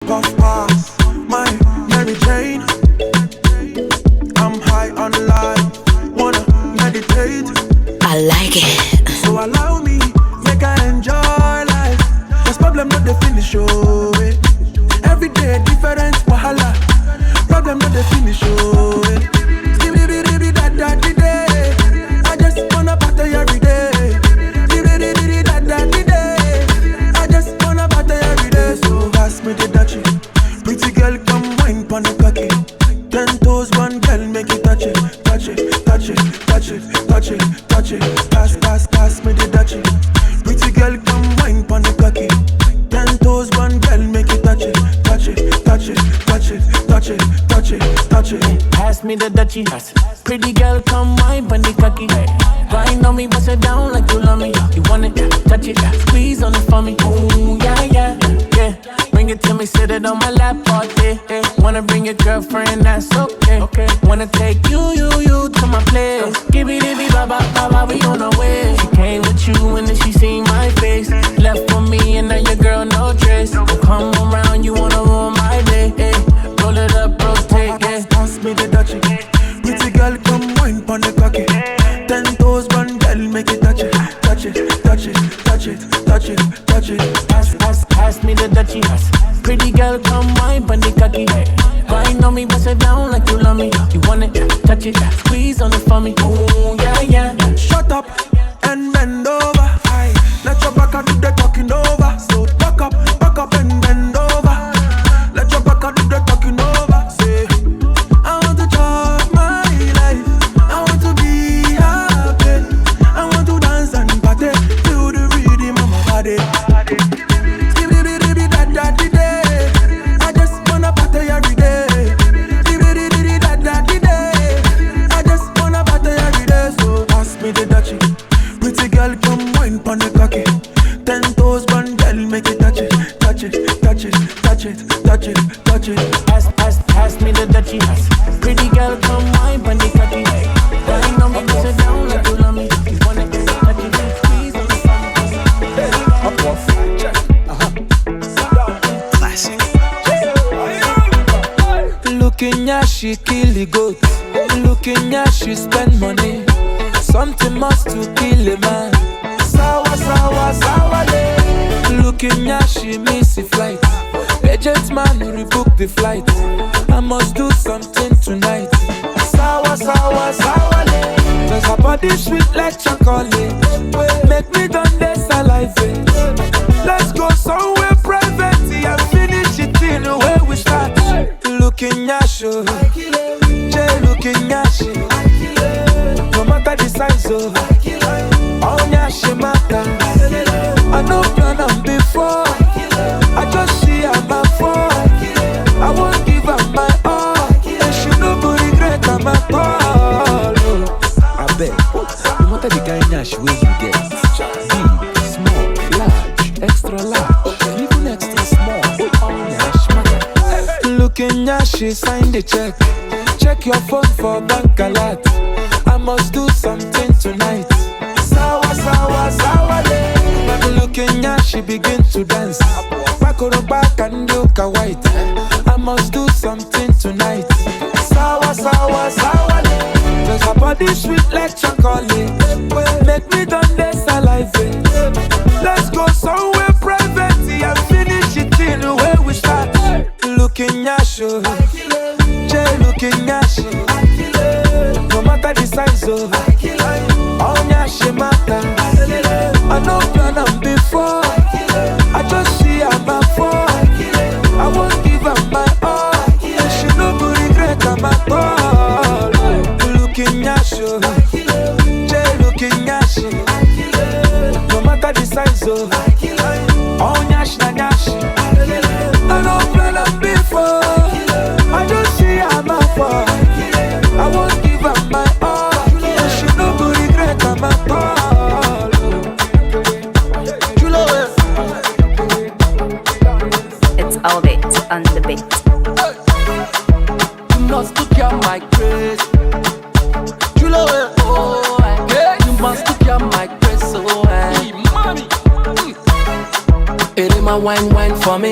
puff pass, my Mary Jane. I'm high on life, wanna meditate. I like it. So allow me, make I enjoy life. Cause problem not the finish, oh eh. Every day different wahala. Problem not the finish, oh eh. Skibidi da da di day. I just wanna party every day. Skibidi da da di day. I just wanna party every day. So pass me the dutchie. Pretty girl come wine pon the cocky. 10 toes, one girl make it touch it, touch it, touch it, touch it, touch it, touch it. Pass, pass, pass me the dutchie. Pretty girl come wine pon the cocky. 10 toes, one girl make it touch it, touch it, touch it, touch it, touch it, touch it, touch it. Pass me the dutchie. Pretty girl come wine pon the cocky. Grind on me, bust it down like you love me. You want it, touch it, squeeze on it for me. Ooh, yeah, yeah, yeah. Bring it to me, sit it on my lap all day. Wanna bring your girlfriend, that's okay. Wanna take you to my place. Give it, ba, we on our way. She came with you and then she seen my face. Left for me and now your girl no trace. Come around, you wanna ruin my day. Roll it up, rotate, yeah. Pass me the dutchie. Pretty girl come wine pon the cocky. 10 toes, one girl make it touch it, touch it, touch it, touch it, touch it, touch it. Pass me the dutchie. Pretty girl come wine pon the cocky. Grind on me, bust it down like you love me. You want it, touch it, squeeze on it for me. Ooh, yeah, yeah. Shut up and bend over. Aye. Let your back do the talking over. So back up and bend over. Let your back do the talking over. Say, I want to chop my life. I want to be happy. I want to dance and party. Feel the rhythm of my body. Skibidi da da di day. I just wanna party every day. Skibidi da da di day. I just wanna party every day. So pass me the dutchie. Pretty girl come wine pon the cocky. 10 toes, one girl make it touch it, touch it, touch it, touch it, touch it, touch it. Pass me the dutchie. Pretty girl come wine pon the cocky. Grind on me, bust it down like you love me. You want it, touch it, squeeze on it for me. Classic. Looking at she kill the goat. Looking at she spend money. Something must to kill a man. Sawa, sawa, sawa, le. Looking at she miss a flight. Agent man rebook the flight. I must do something tonight. Sawa, sawa, sawa, le. Cause her body sweet like chocolate. Make me done this salivate. Let's go somewhere private and finish it in the way we start. Looking at you, Jay looking at you. No matter the size of on your shimata. I know plan on before. I just see her my phone. I won't give her my all. And she no go regret her my call. I bet. No matter the kind of way you get. Big, small, large, extra large, even extra small. Looking at she signed the check. Check your phone for bank alert. I must do something tonight. Sawa, sawa, sawa, le. Looking at she begin to dance. Back on the back and look white. I must do something tonight. Sawa, sawa, sawa, le. Cause her body sweet like chocolate. Make me done this salivate. Let's go somewhere private and finish it in the way we start. Looking at you, Jay looking at you. No matter the size of on your shimata. I know plan on before. I just see her my phone. I won't give her my all. And she no go regret her my call. Looking at you, Jay looking at you. No matter the size of on your shimata. I know plan on before. I just see her my phone. I won't give her my all. And she no go regret her my call. It's all bit on the beat. You must look at my grace. Oh, yeah. You must look at my grace. Oh, mommy. It is my wine for me.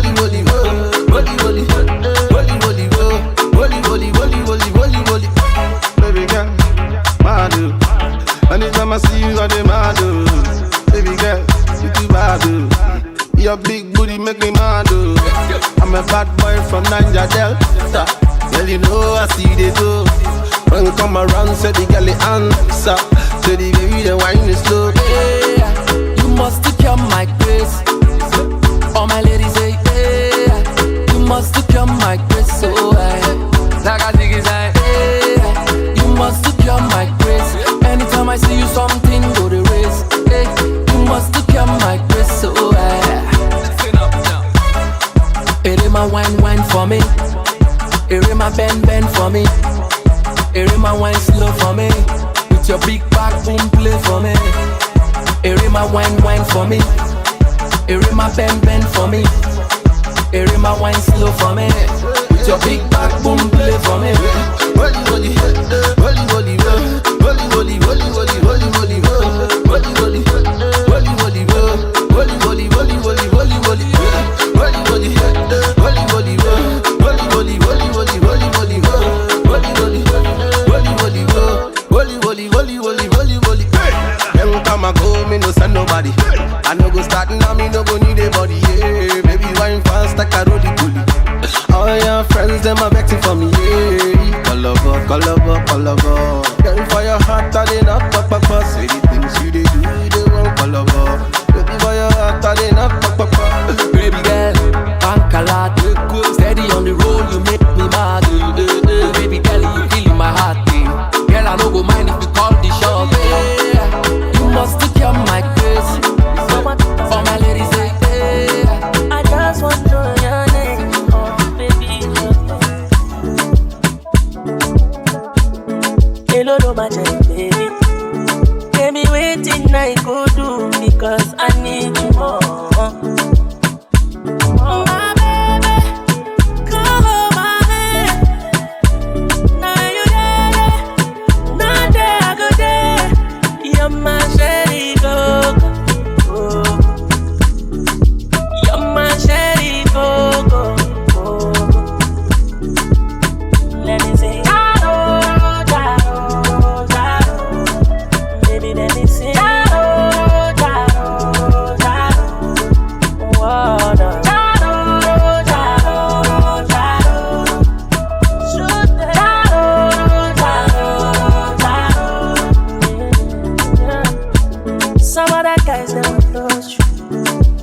Woli woli wo, woli woli, woli woli wo, woli woli woli woli woli woli. Baby girl, mad oh. Anytime I see you, I dey mad oh. Baby girl, you too bad oh. Your big booty make me mad oh. I'm a bad boy from Niger Delta. Girl, you know I see they do. When you come around, say the girl answer. Say the baby, the wine is slow. Yeah, you must become my grace. All my ladies say, yeah, you must become my grace. So like I think it's like, yeah, you must become my grace. Anytime I see you, something go to race. Hey, you must become my grace. So it is my wine for me. It is my bend for me. It is my wine slow for me. With your big back boom play for me. It is my wine for me. It is my bend for me. It is my wine slow for me. With your big back boom play for me. Woli woli, woli woli, woli woli, woli woli, woli woli, woli woli, woli woli, woli woli, woli woli, woli woli, woli woli, woli woli, woli woli, woli woli, woli woli, woli woli, woli woli, woli woli, woli. Every time I go, me no send nobody. I no go start now, me no go need a body. Yeah, baby wine fast like a rolly bully. All your friends, them are vexing for me, yeah. Call over. Girl, for your heart, I did not talk back. Say the things you they do, they won't call over. Baby, for your heart, I did not talk back. Baby girl, bank a lot. Steady on the road, you make me mad. Baby girl, you feeling my heart. Girl, I no go mind if you call the shot. You must become my grace. For my ladies, say, I just want to know your name. Hello, no matter, baby. Tell me waiting I go do because I need you more. My baby, come on my head. Now you there, now there I go there. You're my sherry coco. You're my sherry coco. Let me say.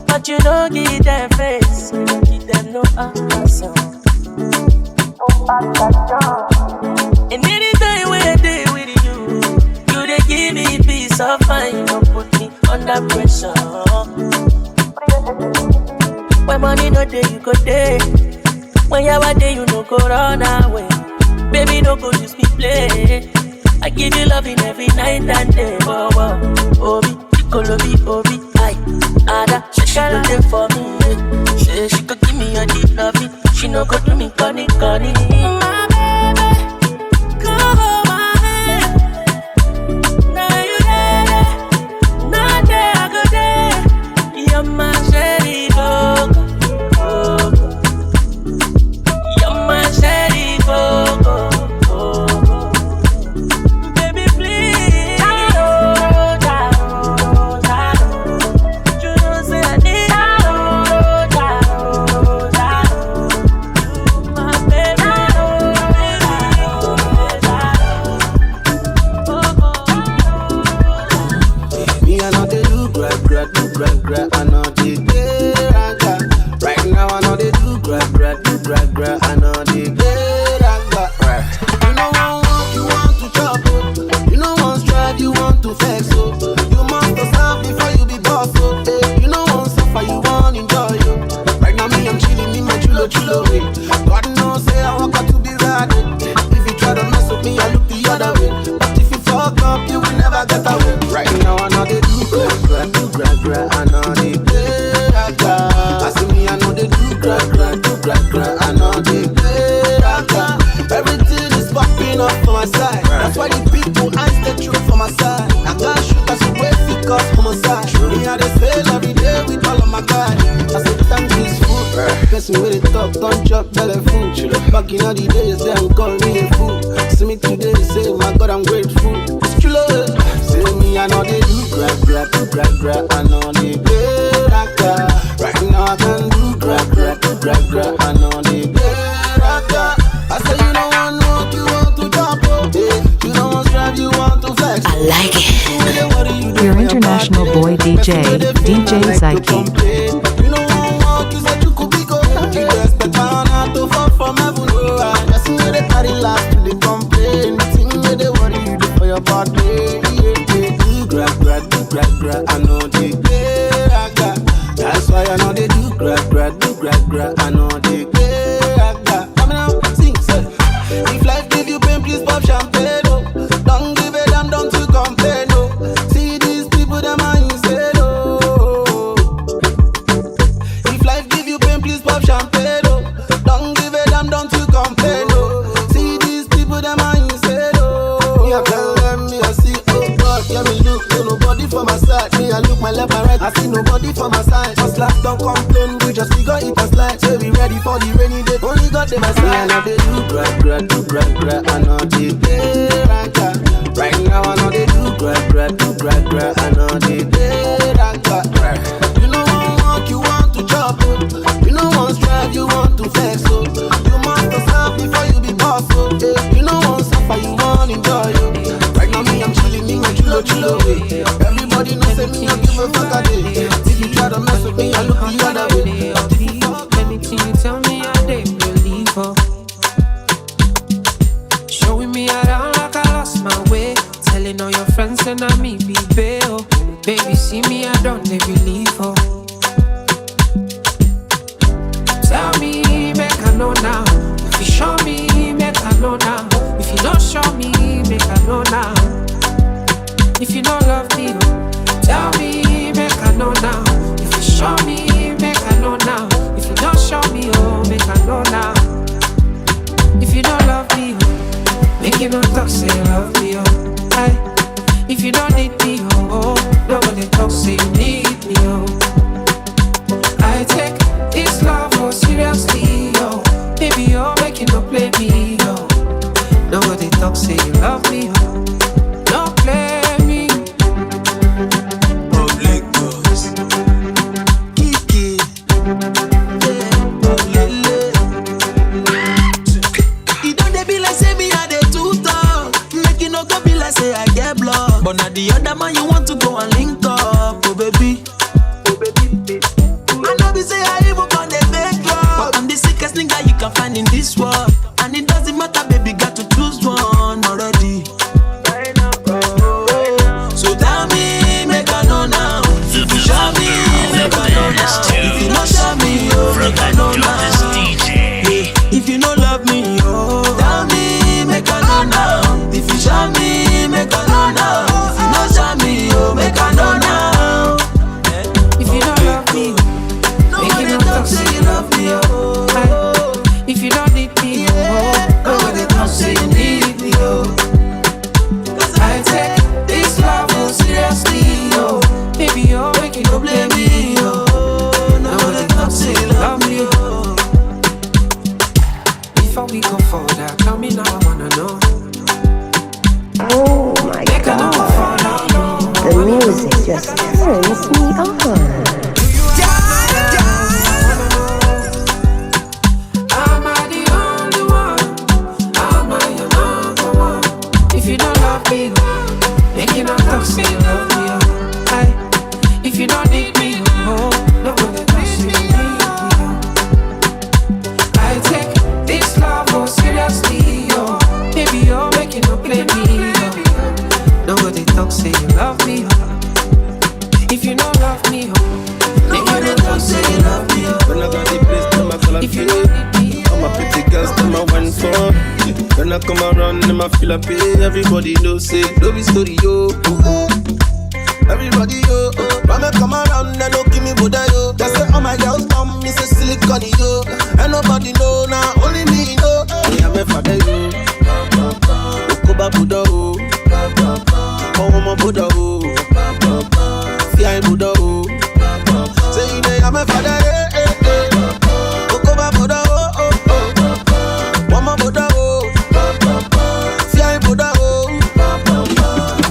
But you don't give them face, you don't give them no answer. And anytime when I day with you, you they give me peace of mind, you don't put me under pressure. When money no day, you go day. When you are there, you no go run away. Baby, no go use me play. I give you loving every night and day. Oh, oh, Obi, Kolobi, Obi, I. Ada, she go there for me. Yeah. She could give me a deep loving. She no go do me conny. My baby, come on my head. Now you there, now there I go there. You're my sherry coco. You're my sherry coco. Baby, please. My baby. chulo chulo way. God knows say I want to be right. If you try to mess with me, I look the other way. But if you fuck up, you will never get away. Right now I know they do gra, I know they play raka. I see me, I know they do gra, I know they play raka. Everything is popping up for my side. That's why the people eyes the truth for my side. I can't shoot as a way because homicide. Me and they fail every day with all of my guys. I say thank this food. Person with it top, don't chop belly food. Back in all the days, they don't call me a fool. See me today, say my God, I'm grateful. It's true love. Say me, I know they do gra, I know they play raka. Right now I can do gra, I know they play raka. I say you don't want to walk, you want to jump up. You don't want to drive, you want to flex. I like it. Your international boy DJ, DJ Zyke. You don't want to walk, you said you could be go. You expect man to fall from heaven. Just know they carry last to the complain. Thing that they worry you do for your body. Do gra, I know they play raka. That's why I know they do gra, I know they play raka. Come now, sing, say. If life give you pain, please pop champagne, oh. Don't give a damn, don't you complain, oh. See these people, them are insane, oh. If life give you pain, please pop champagne, oh. Don't give a damn, don't you complain, oh. See these people, them are insane, oh. Me, I tell them, me, I see, oh God, yeah, me look, no nobody for my side. Me, I look my left and right, I see nobody for my side. Just like, don't complain, we just figure it as light. Say we ready for the rainy day, only God they my side. I know they do gra, I know they play raka. Right now I know they do gra, I know they play raka. You know one walk, you want to chop, oh. You know one strive, you want to flex, oh. You must serve before you be boss, oh. You know one suffer, you want enjoy, oh. Right now me, I'm chilling in my chulo way. Everybody knows say me, I give a fuck a day. If you try to mess with me, I look the other way. Anything you tell me, I dey believe her. Showing me around like I lost my way. Telling all your friends and I me be bail. Baby, see me If you know me, all my pretty girls, them I went for. When I come around, them I feel a pain. Everybody knows, say, love is story, yo. Everybody, yo. When I come around, they don't give me Buddha, yo. They say, all my girls come, me say silicone, yo. And nobody know, now only me know. Me and my father, yo. Okoba Buddha, oh. Oh, my Buddha, oh. Fear Buddha, oh. Say, you know, I'm my father, eh, eh, eh. Okoba Buddha, oh, oh, oh. Mama Buddha, oh. Fear Buddha, oh.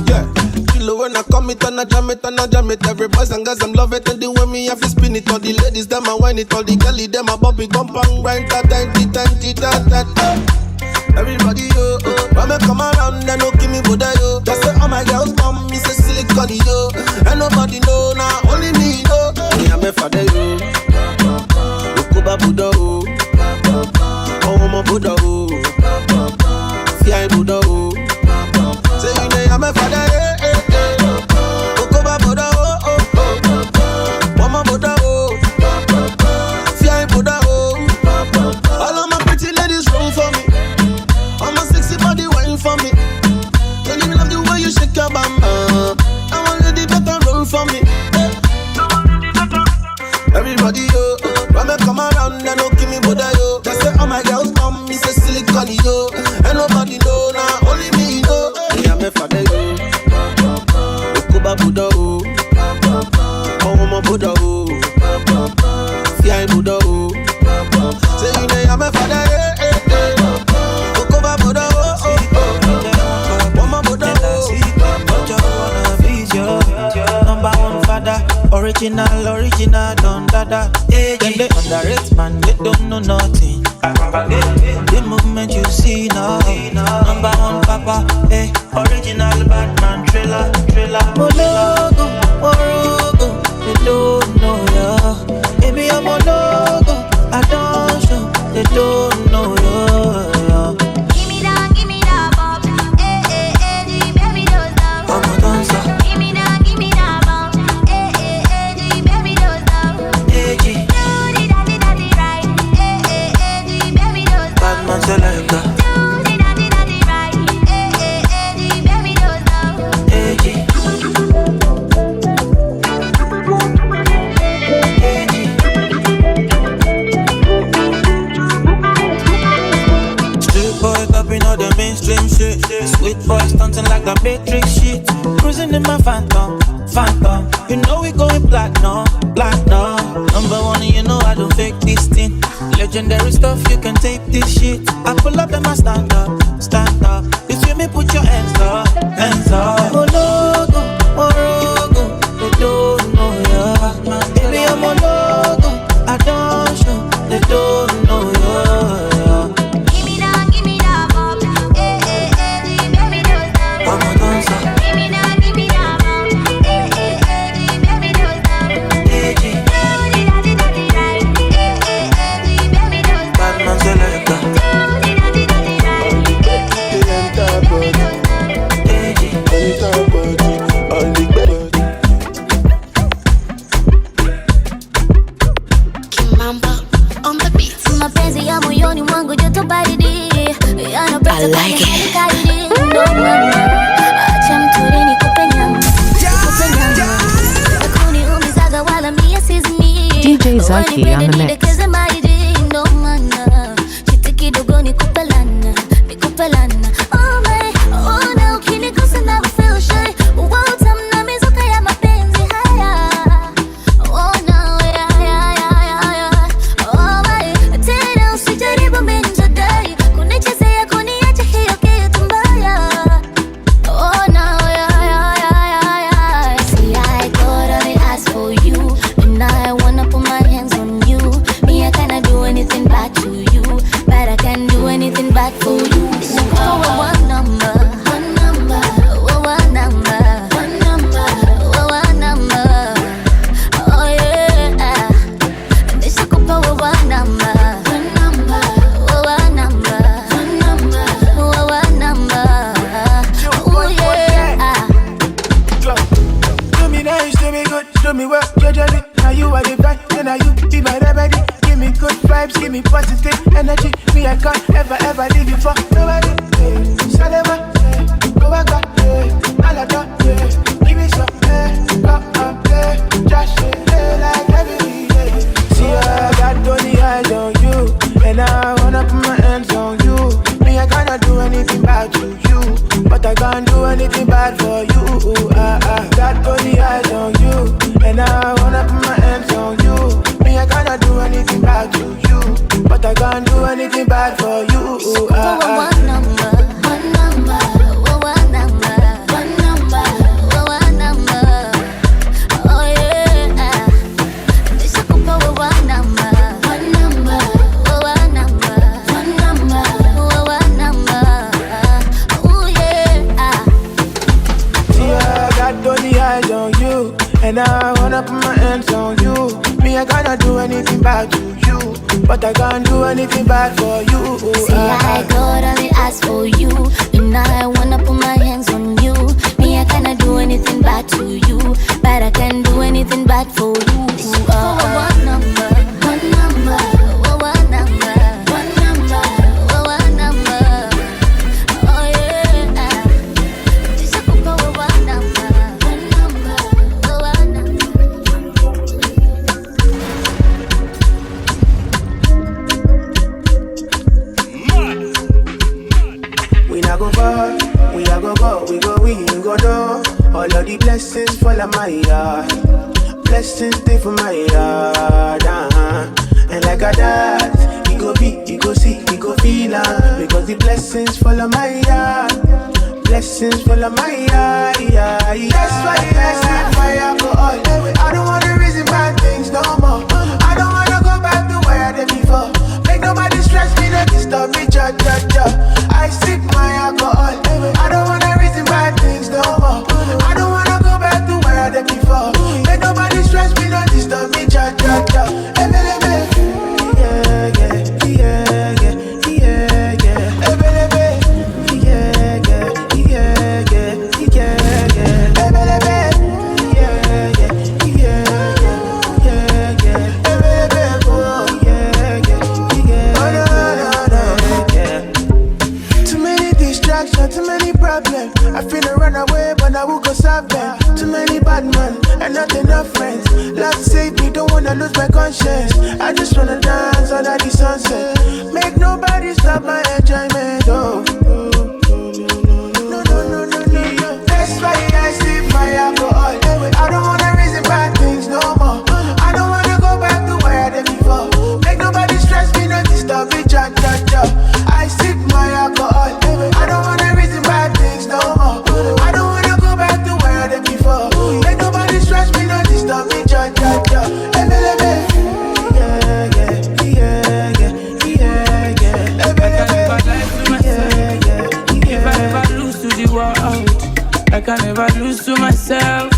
Yeah. Kilo when I come it and I jam it and I jam it. Every boys and girls, I'm love it. And the way me have to spin it. All the ladies, them I whine it. All the girlie, them I bump it. Bump and grind, ta, ta, ta, ta, ta, ta. Everybody, yo, when me come around, they don't give me Buddha, yo. They say, all my girls come, me say silicone, yo. And nobody know, now only me know. Me and my father, yo. Okoba Buddha, oh. Oh, my Buddha, oh. Fear Buddha, oh. Say, you know, I'm my father, eh, eh, eh. Okoba Buddha, oh, oh, oh. Oh, my Buddha, oh. Fear Buddha, oh. All of my pretty ladies roll for me. All my sexy body wine for me. Don't even love the way you shake your bam. I want lady better roll for me. Everybody, yo, when me come around, they don't give me Buddha, yo. They say, all my girls come, me say silicone, yo. And nobody know, now only me know. Me and my father, yo. Okoba Buddha, oh. Oh, my Buddha, oh. Fear Buddha, oh. Say, you know, I'm my father, eh, eh, eh. Okoba Buddha, oh, oh, oh. Mama Buddha, oh. Number one father, original, don't dada. Then they underrate man, they don't know nothing. The movement you see now, number one papa, eh, original bad man, thriller. Mologo, morogo, they don't know ya. Baby, I'm a logo, I don't show, they don't know ya. Give me that, Bob. Eh, eh, eh, the baby does love. I'm a dancer. Give me that, Bob. Eh, eh, eh, the baby does love. Hey, G. Do the daddy right. Eh, eh, eh, the baby does love. Bad man selector. Do the daddy right. Eh, eh, eh, the baby does love. Hey, G. Hey, G. Street boy copying all the mainstream shit. Sweet boy stunting like the Matrix shit. Cruising in my phantom. You know we going platinum. Number one, you know I don't fake this thing. Legendary stuff, you can tape this shit. I pull up and I stand up. You feel me? Put your hands up. Oh logo, morogo, they don't know ya. Baby, I'm a logo, I don't show, they don't know ya. Give me that, Bob. Eh, eh, eh, the baby does love. I'm a dancer. Give me that, Bob. Eh, eh, eh, the baby does love. Hey, G. Do the daddy right. Eh, eh, eh, the baby does love. Bad man selector. Do the daddy right. Eh, eh, eh, the baby does love. Hey, G. Kimamba on the beat. Mapenzi ya moyoni mwangu joto baridi. I like it. No mama, acha mtori nikupe nyama. Kuniumizaga wala mie sizimi. DJ Zaki on the mix. Nidekeze maidi. No mana, chiti kidogo nikupe lana. Oh my, oh na ukinigusa na feel shy. Utamna mizuka ya mapenzi haya. Oh no, yeah. Oh my, tena usijaribu menjadai. Kunichezea kuniacha hiyo kitu mbaya. Oh no, yeah. See, I thought I would ask for you, and I wanna put my hands on you. Me, I cannot do anything back to you, but I can do anything back for you. Oh, one number. Oh yeah. Nishakupa one number. Oh yeah. Do me nice, do me good, do me well, judge. Now you are the vibe, then now you be my remedy. Give me good vibes, give me positive energy. Me, I can't ever leave you for nobody. Salema, go back, Alada, give me some, just like every day. See, I got only eyes on you, and I wanna put my hands on you. Me, I cannot do anything bad to you, but I can't do anything bad for you. I got only eyes on you, and I wanna put my hands on you. Me, I cannot do anything bad to you, but I can't do anything bad for you. One number, one number, one number, one number, one number. Oh yeah, this a couple with one number, one number, one number, one number, one number. Oh yeah. See, I got only eyes on you, and I wanna put my hands on you. Me, I cannot do anything bad to you, but I can't do anything bad for you. See, I got only ask for you, and I wanna put my hands on you. Me, I cannot do anything bad to you, but I can do anything bad for you. One number, one number, one number, one number, one number. Oh yeah, this a couple with one number, one number, one number. We not go far, we not go, we go do. All of the blessings fall on my yard, blessings stay for my yard, And like a dad, he go be, he go see, he go feel because the blessings fall on my yard, blessings fall on my yard, That's why I said my alcohol. I don't wanna reason bad things no more. I don't wanna go back to where I did before. Make nobody stress me, don't disturb me, cha. I sip my alcohol. I don't wanna reason bad things no more. I don't wanna go back to where I did before. Make nobody stress me, don't disturb me, cha. Too many problems. I finna run away, but I will go solve them. Too many bad men and not enough friends. Love save me, don't wanna lose my conscience. I just wanna dance under the sunset. Make nobody stop my enjoyment. Oh, no. That's why I sip my alcohol. I don't wanna reason bad things no more. I don't wanna go back to where I did before. Make nobody stress me, no disturb me, cha. I sip my alcohol. I don't wanna reason bad things no more. I don't wanna go back to where I did before. Make nobody stress me, no disturb me, cha. I can never lose to myself.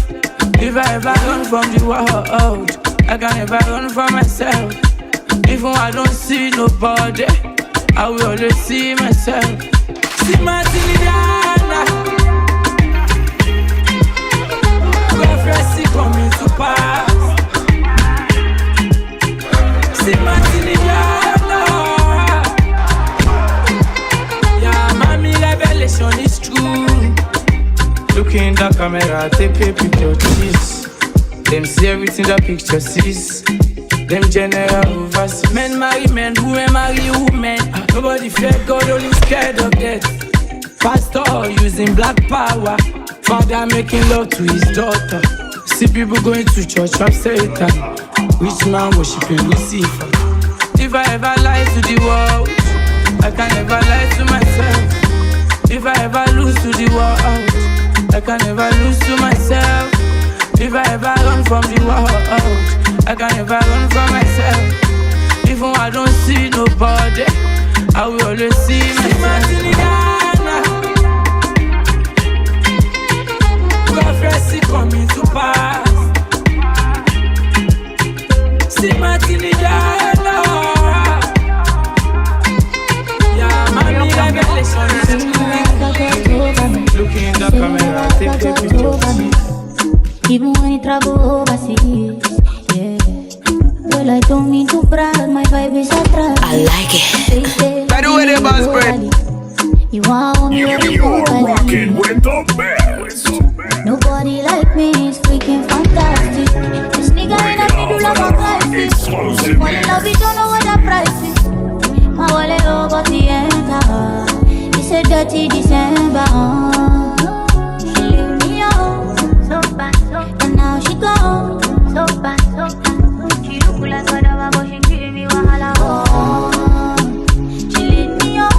If I ever run from the world, I can never run from myself. Even when I don't see nobody, I will always see myself. See my Tiliana, prophecy coming to pass. See my Tiliana, yeah, mommy revelation is true. Look in the camera, take a picture, cheese. Them see everything the picture sees. Them general overseas. Men marry men, women marry women. Nobody fear God, only scared of death. Pastor using black power. Father making love to his daughter. See people going to church of Satan. Rich man worshiping Lucifer. If I ever lie to the world, I can never lie to myself. If I ever lose to the world, I can never lose to myself. If I ever run from the world, I can never run from myself. Even when I don't see nobody, I will always see myself. Prophecy coming to pass. See my Tiliana. Yeah, mommy revelation is true. Look in the camera, take the picture. Even when you travel overseas, yeah. Well, I don't mean to brag, my vibe is attractive. like it. By the way, the boss bread. You want me to be rocking with the best. Nobody like me is freaking fantastic. This nigga in a middle of a crisis. Fall in love, you don't know what the price is. My wallet over the end. It's a dirty December. She leave me out, so bad, and now she gone, so bad, so bad. She look like whatever, but she give me wahala. She leave me out,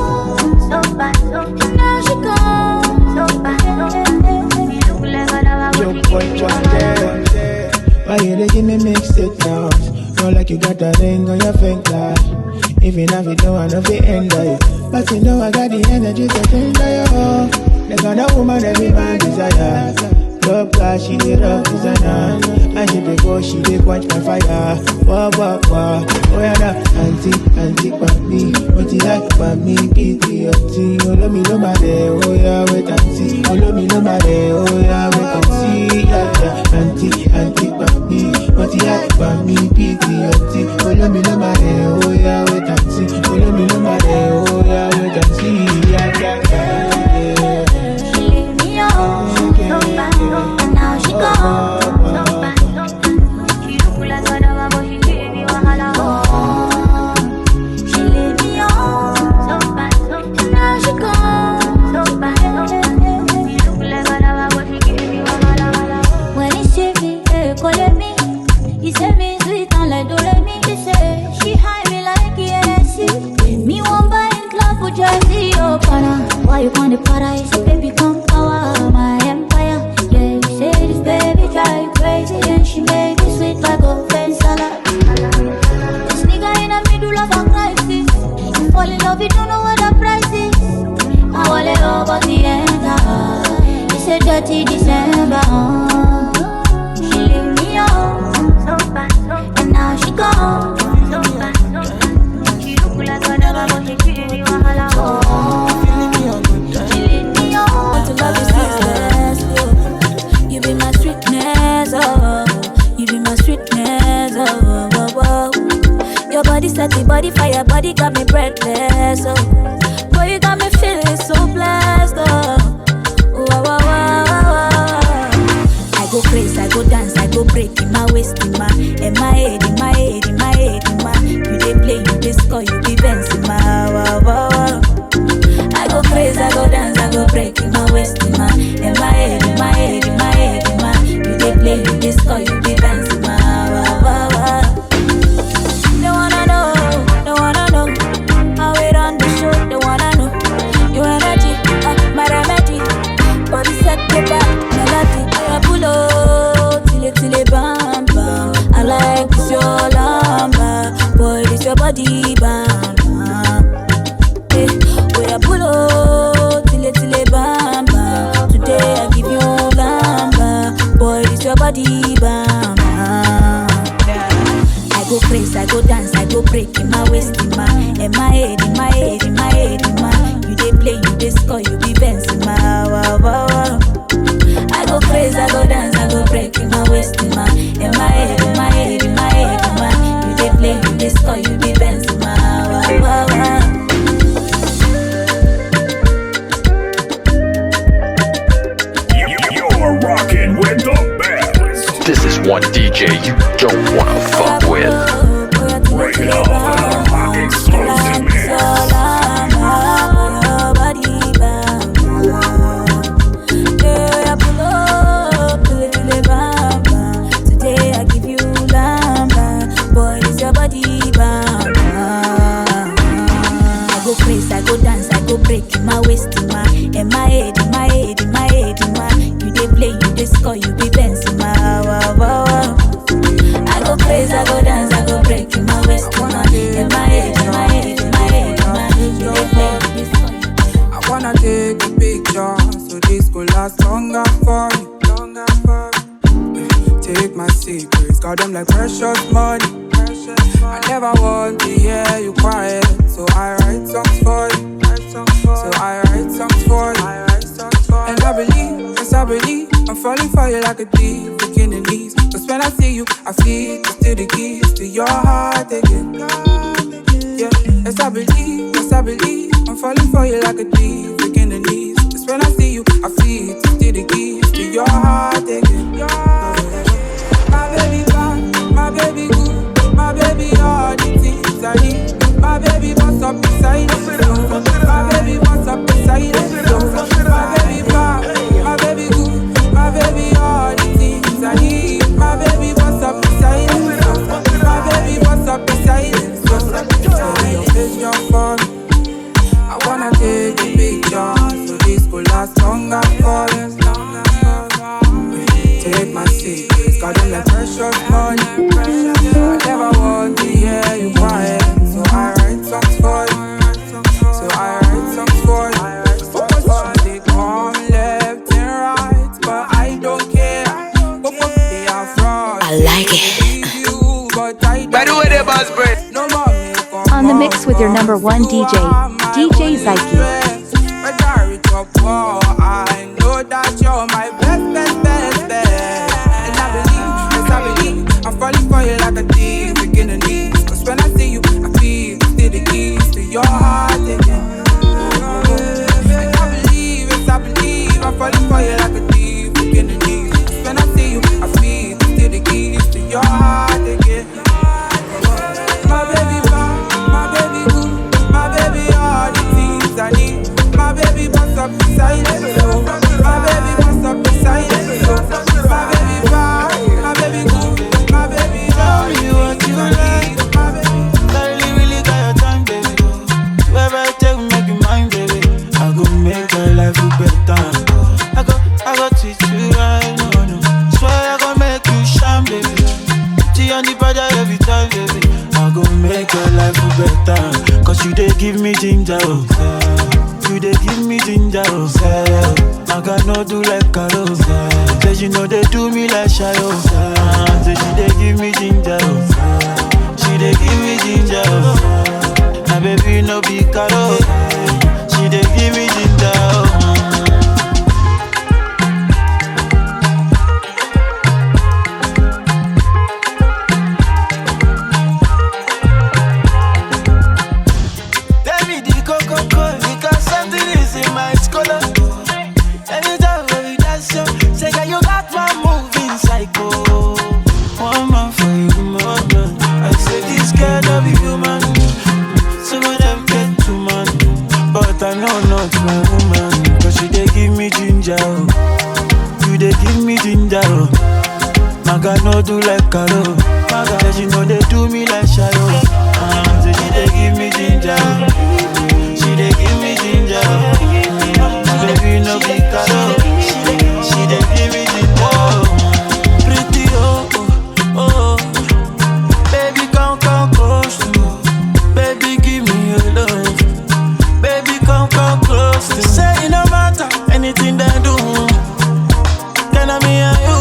so bad, so bad. Now she gone, so bad, so bad. She look like whatever, but she give me wahala. Why you dey give me mixed signals? Not like you got a ring on your finger. Even if you don't want to be end of you, but you know I got the energy to change you. The kind of woman every man desire. Love class, she did rock designer. And she dey go, she dey quench my fire. Wah, wah, wah. Oh yeah, nah. Auntie, for me. What you like for me? Kitty, auntie. Oh, love me, nobody. Oh yeah, wait and see. Oh, love me, nobody. Oh yeah, wait and see. Yeah, yeah. Auntie, for me. What you like for me? Kitty, auntie. Oh, love me, nobody. Oh yeah, wait and see. Oh, love me, nobody. Oh yeah, wait and see. Yeah, yeah, yeah. She leave me out, so bad. And now she gone, so bad, so bad. She look like whatever, but she give me wahala. She leave me out, so bad, so bad. Now she gone, so bad, so bad. She look like whatever, but she give me wahala. When he see me, hey, call me. He say me sweet and like Doremi. He say she high me like ENC. Me one buy in club for Jersey, oh pana. Why you on the paradise, baby, come power my empire. Yeah, you say this baby drive you crazy, and she make me sweet like a fence salad. This nigga in the middle of a crisis. You fall in love, you don't know what the price is. I want it over the end. It's a dirty December. She leave me out, so bad, and now she gone, so bad, so bad. She look like whatever, but she give me wahala. She leave me out. To love you sweetness, you be my sweetness, oh. You be my sweetness, oh, oh, oh. Your body set the body fire, body got me breathless, oh. Boy, you got me feeling so blessed, oh. Wow, wow, wow, wow. I go crazy, I go dance, I go break in my waist, in my head, in my head, in my head, in my. You dey play, you dey score, you be Benz in my wow, wow, wow. I go crazy, I go dance, I go break in my waist, in my head, in my head, in my head, in my. You dey play, you dey score, you be Benz in my wow, wow, wow. They wanna know how it on the show. They wanna know your energy, my remedy. Body set the back, melody. I pull up till it bam bam. I like this your lamba, boy this your body bam bam. Hey, boy I pull up till it bam bam. Today I give you lamba, boy this your body bam bam. I go crazy, I go dance, I go break in my waist, in my head, in my head, in my head, in my. You dey play, you dey score, you be Benz in my wow, wow, wow. I go crazy, I go dance, I go break in my waist, in my head, in my head, in my head, in my. You dey play, you dey score, you be Benz in my wow, wow, wow. You're rocking with the best. This is one DJ you don't wanna fuck with. Break it off with a rock exclusive mix. Today I give you lamba, boy it's your body bam. I go crazy, I go dance, I go break in my waist, in my head, in my head, in my head, in my. You dey play, you dey score, you be Benz in my wow, wow, wow. I go crazy, I go dance, I go break in my waist, in my head, in my head, in my head, in my. You dey play, you dey score. I wanna take a picture so this could last longer for you. Take my secrets, got them like precious money. I never want to hear you quiet, so I write songs for you. So I write songs for you. And I believe, yes I believe, I'm falling for you like a thief, looking in these. Cause when I see you, I feel to the keys to your heart again. Yeah, Yes, I believe, I'm falling for you like a thief, taking the knees. Just when I see you, I feel it, still the keys to your heart again. My baby bad, my baby good, my baby all the things I need. My baby wants up beside it, my baby wants up beside it. My baby bad, my baby good, my baby all the things I need. My baby wants up beside it, my baby wants up beside it. Your face jump on, I wanna take a picture, so this could last longer for us. Take my secrets, got them like precious money. I never want to hear you quiet, so I write songs for you. So I write songs for you. They come left and right, but I don't care. They are fraud. I like it. By the way, the boss bread. No more. On the mix with your number one DJ, DJ Zyke. I know that you're my best. And I believe, I'm falling for you like a thief, taking the knees. Cause when I see you, I feel still the keys to your heart again. And I believe, I'm falling for you like a thief, taking the knees. Cause when I see you, I feel still the keys to your heart again. My baby bad, my baby good, my baby all the things I need. My baby wants up beside it, my baby wants up beside it. My baby bad, my baby good, my baby all the what you like. Girl, really got your time, baby. Wherever I take, make you mine, baby. I go make your life better. I go teach you right, no. Swear I go make you shine, baby. Tea on the brother every time, baby. I go make your life better. Cause you dey give me ginger, oh. You dey give me ginger, oh. I got no do like Carol. Say you know they do me like Shayo. Say she dey give me ginger, oh. She dey give me ginger, oh. My baby no be Carol. She dey give me ginger, oh. No do like Carol. Says you know they do me like Shadow. So she dey give me ginger. She dey give me ginger. My baby no be Carol. She dey give me ginger. Pretty oh. Baby come close to me. Baby give me your love. Baby come close to me. Say it no matter anything they do. Can I me and you?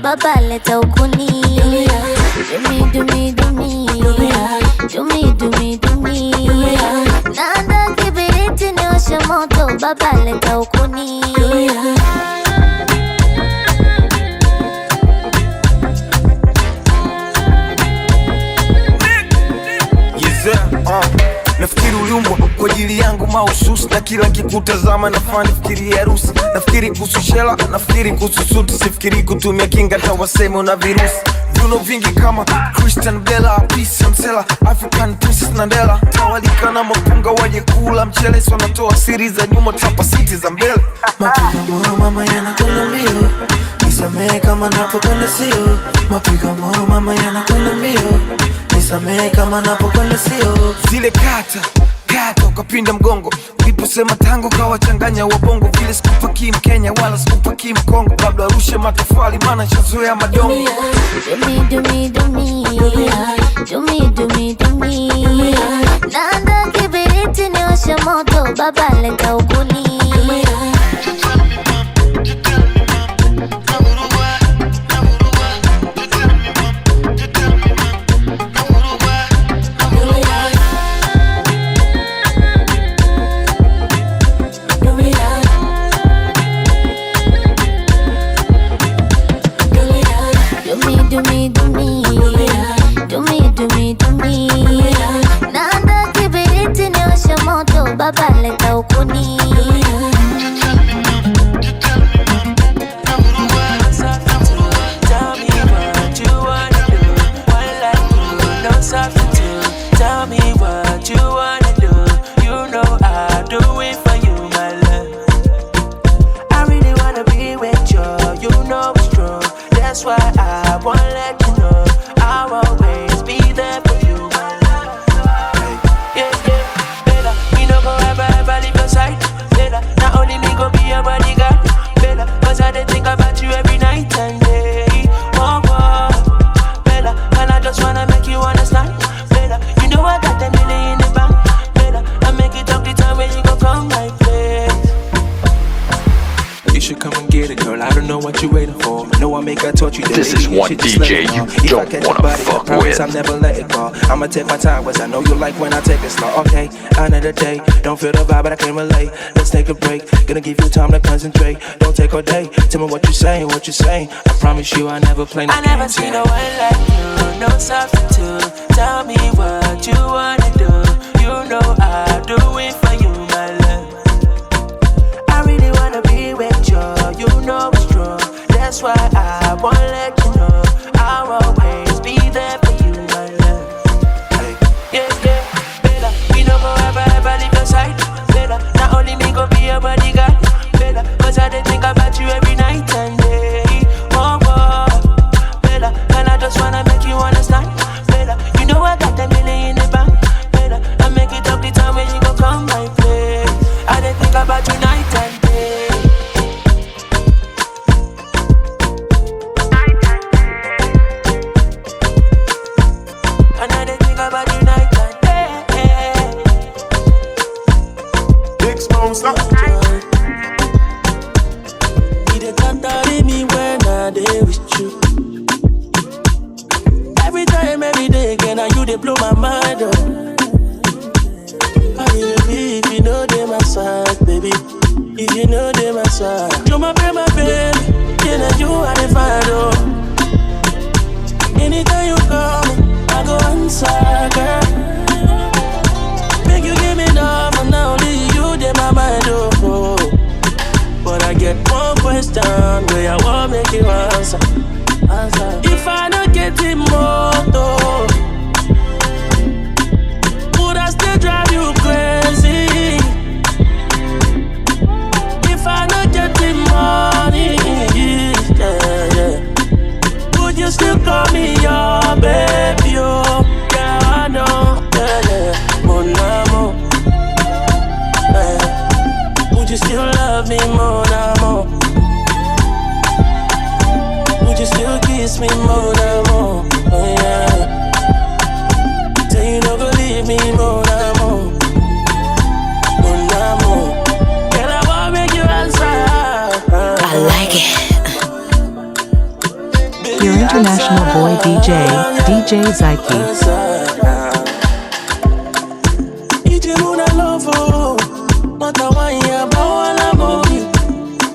Baba leta ukuni. Do me. Nanda kibiriti niwashe moto. Baba leta ukuni. mahususi, na kila nkikutazama nafaa nifikiri harusi. Nafikiri kuhusu shela, nafikiri kuhusu suti, sifikiri kutumia kinga hata waseme una virusi. Viuno vingi kama Christian Bella, Peace Msela, African Princess Nandela. Tawalika na mapunga waje kula mchele, so natoa siri za nyuma tapa city za mbele. Mapigo moyo mama yanakwenda mbio, nisamehe kama napokwenda sio. Mapigo moyo mama yanakwenda mbio, nisamehe kama napokwenda sio. Zile kata ukapinda mgongo, uliposema tango kawachanganya wabongo. Vile sikupaki Mkenya wala sikupaki Mkongo, labda rushe matofali maana shazoea madongo. Do me. Nanda kibiriti niwashe moto, baba leta ukuni. Do me. Nanda kibiriti niwashe moto, baba leta ukuni. Tell me what you wanna do. You know I'll do it for you, my love. I really wanna be with you. You know it's true. That's why I wanna let you know I'll always be there for you, my love. Yeah, better. We no go ever leave your side. Better. Not only me go be your bodyguard. Better. Cause I think about you every night and day. Oh, better. And I just wanna make you understand. You know I got that million in the bank. Better, I make it up the time when you gon' come my place. You should come and get it, girl. I don't know what you're waiting for. No, I make I taught you that. This is one DJ you don't wanna fuck with. I'll never let it go. I'ma take my time, cause I know you like when I take it slow. Okay, another day. Don't feel the vibe, but I can relate. Let's take a break. Gonna give you time to concentrate. Don't take all day. Tell me what you're saying. I promise you I never play no games. I never seen no one like you, no substitute. Tell me what you wanna do. You know I'll do it for you, my love. I really wanna be with you. You know it's true. That's why I wanna let you know I'll always be there for you, my love. Yeah, better. We no go ever leave your side. Better. Not only me go be your bodyguard. Better. Cause I think about you every night and day. Oh, better. And I just wanna make you understand. Better. You know I got that million in the bank. Better. I make it up the time when you gon' come my place. I didn't think about you night and day. And I didn't think about you night and day. Big sponsor. You dey contact me when I dey with you. Every time, every day, again, and you dey blow my mind up. How you be if you know they my side, baby? If you know they my side, you my baby, yeah, and you are the final. Anytime you come, I go answer, girl. Make you give me love, and now only you dey my mind, oh. But I get one question where I won't make you answer. If I don't get it moto, would I still drive you crazy? If I don't get the money, yeah. Would you still call me your baby? Oh, yeah, I know, yeah. Mon amour, yeah. Would you still love me, mon amour? Would you still kiss me, mon amour? Oh, yeah. Say you never leave me, mon amour. Mon amour. Girl, I wanna make you answer. I like it. Your international boy DJ Zyke. Ijimuna lovo, matawanya bawala mobi.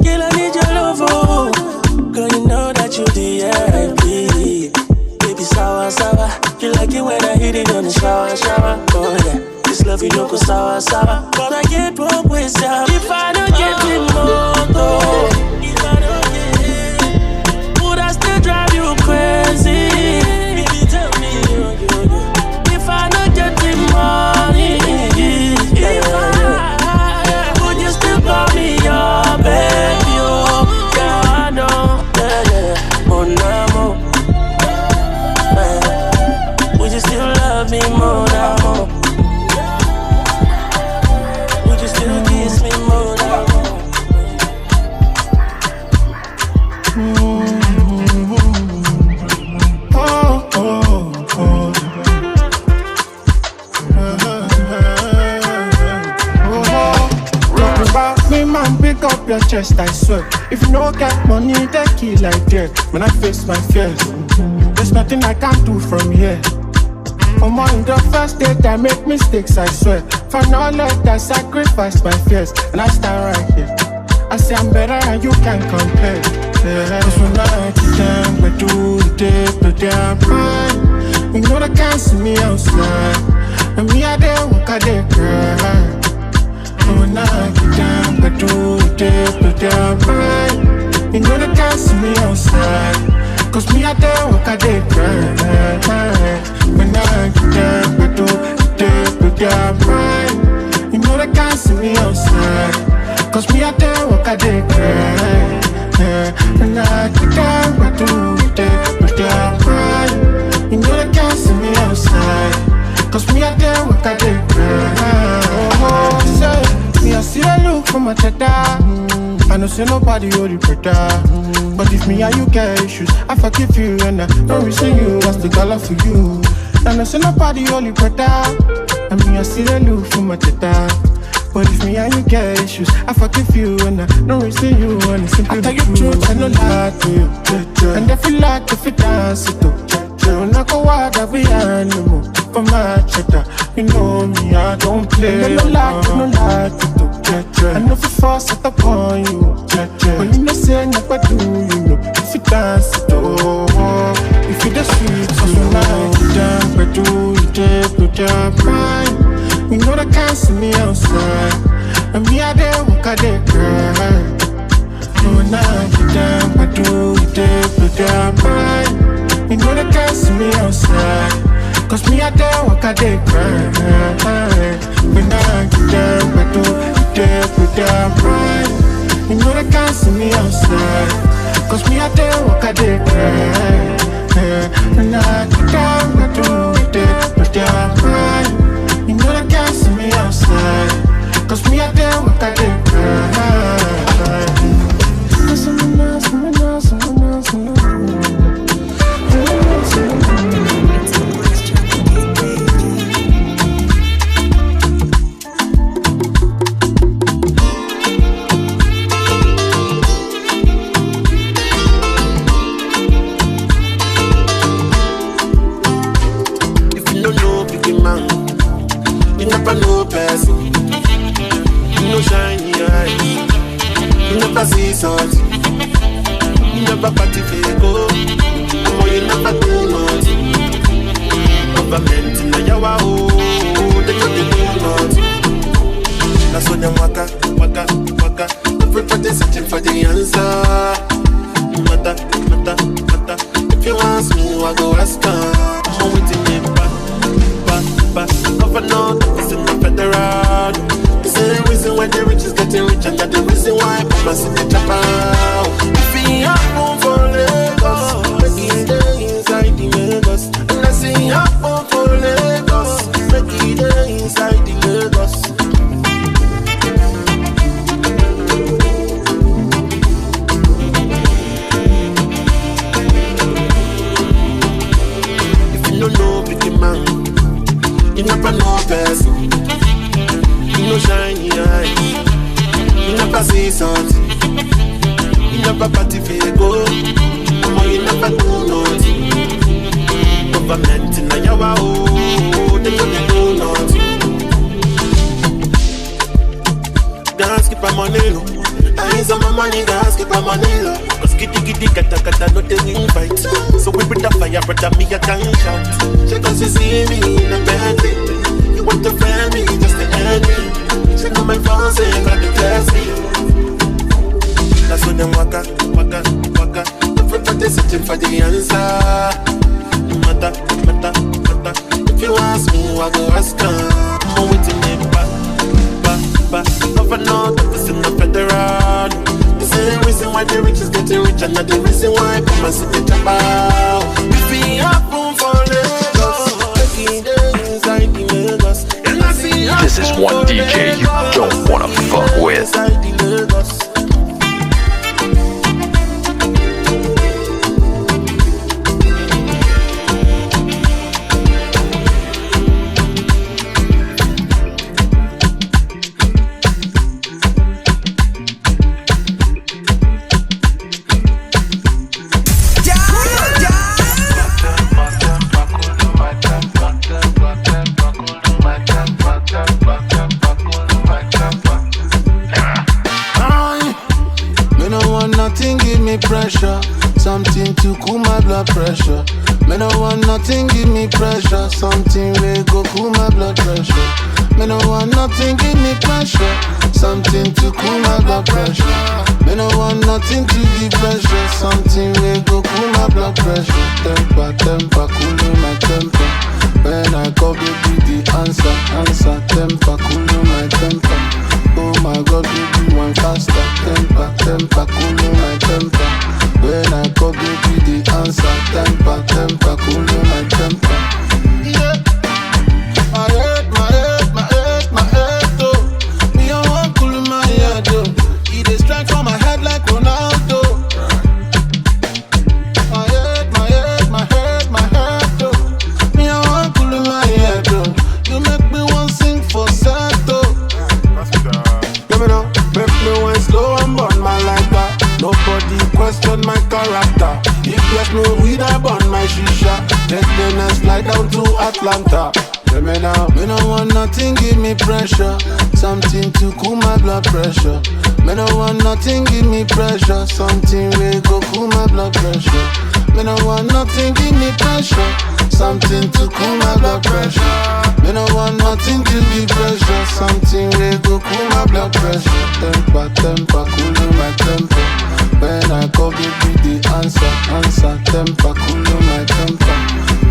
Girl, I need your love, girl, you know that you the MVP. Baby, sour. You like it when I hit it on the shower. Oh yeah, this love you know go sour. But I get Pick up your chest, I swear. If you don't get money, they kill like that. When I face my fears, there's nothing I can do from here. I'm on the first date, I make mistakes, I swear. For knowledge, I sacrifice my fears, and I stand right here. I say I'm better and you can't compare. Yeah. Cause when I get down, we do the day, but they're fine. You know they can't see me outside. And me, I dare walk, I dare cry. When I get down, I do it deep, but they're fine. You know they can't see me outside. Cause me, I dare walk, I dare cry. When I get down, I do it deep, but they're fine. You know they can't see me outside. Cause me, I dare walk, I dare cry. When I get down, I do it deep, but they're fine. You know they can't see me outside. Cause me, I dare walk, I dare cry. Me, I see a look from my cheddar. I know say nobody hold it better. But if me and you get issues, I forgive you and I don't resent you. That's the dollar for you. I know say nobody hold it better. And me, I see a look from my cheddar. But if me and you get issues, I forgive you and I don't resent you. And it's simply I tell you truth, I no lie to you. And if you like, if you dance it up. When I go out, I'll be animal. For my cheddar, you know me, I don't play. No lie, no lie to do. I know if you force it upon you. But you know say never do, you know. If you dance it up, if you the sweet, so you like it down. But do you take the job fine? You know they can't see me outside. And me, I dare walk, I dare cry. When I get down, I do you take the job fine. You know they can't see me outside. Cause me, I dare walk, I dare cry. When I get down, I do it deep with their pride. You know they can't see me outside. Cause me, I dare walk, I dare cry. When I get down, I do it deep with their pride. You know they can't see me outside. Cause me, I dare walk, I dare cry. Someone else, someone else, someone else, someone else. See something, you never party go. Oh, you never do nothing. Government in your they can't do nothing. That's what them waka. Everybody searching for the answer. Matter. If you ask me, I go ask her. I'm waiting in back. Governor, this is the federal. This is the reason why the rich is getting rich, and that's the reason why people see the chop out. If we happen for Lagos, make it there inside the Lagos. And I say happen for Lagos, make it there inside the Lagos. If you don't know big man, you never know person. You know shiny eyes. You never see something. You never party go. Or you never do nothing. Government in your they can't do nothing. Dance keep my money low. I ain't some money, dance keep my money low. Cause kitty kata no they invite. So we bring the fire, brother, me a gunshot. She cause you see me in a bad thing. You want to friend me, just to end me. She know my phone, say I got the classy. That's when them waka. Everybody searching for the answer. Matter. If you ask me, I go ask her. I'm waiting in back. Governor, this is the federal. This is the reason why the rich is getting rich, and not the reason why come and see the chop out. If we happen for Lagos, making the inside the Lagos. This is one DJ you don't wanna fuck with. give me pressure. Something to cool my blood pressure. Me no want nothing, give me pressure. Something will go cool my blood pressure. Me no want nothing, give me pressure. Something to cool my blood pressure. Me no want nothing to give pressure. Something will go cool my blood pressure. Temper, temper, cool my temper. When I call baby the answer, answer. Temper, cool my temper. Oh my God, baby, one faster. Temper, temper, cool my temper. When I call baby the answer. Temper, temper, cool my temper. Yeah. My head, my head, my head, my head, oh. Me I want cool my head, oh. It is strength from my head like Ronaldo. My head, my head, my head, my head, oh. Me I want cool my head, oh. You make me want sing for Sato. Let me know, make me want slow and burn my like that. Nobody question my character. If there's no weed, I burn my shisha. Take the next flight down to Atlanta. Let me now, me no want nothing, give me pressure. Something to cool my blood pressure. Me no want nothing, give me pressure. Something will go cool my blood pressure. Me no want nothing, give me pressure. Something to cool my blood pressure. Me no want nothing, give me pressure. Something will go cool my blood pressure. Temper, temper, cool my temper. When I call baby the answer, answer. Temper, cool my temper.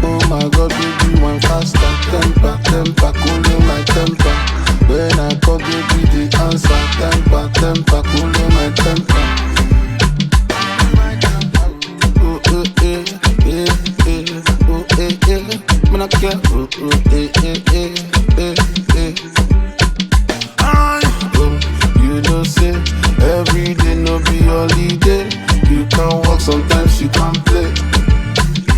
Oh my God, baby, one faster. Temper, temper, cool my temper. When I call baby the answer. Temper, temper, cool my temper. Oh, oh, eh, eh, eh. Oh, eh, eh. Man, I care. Oh, oh, eh, eh, eh, eh, eh. You know, say every day no be holiday. You can walk, sometimes you can play.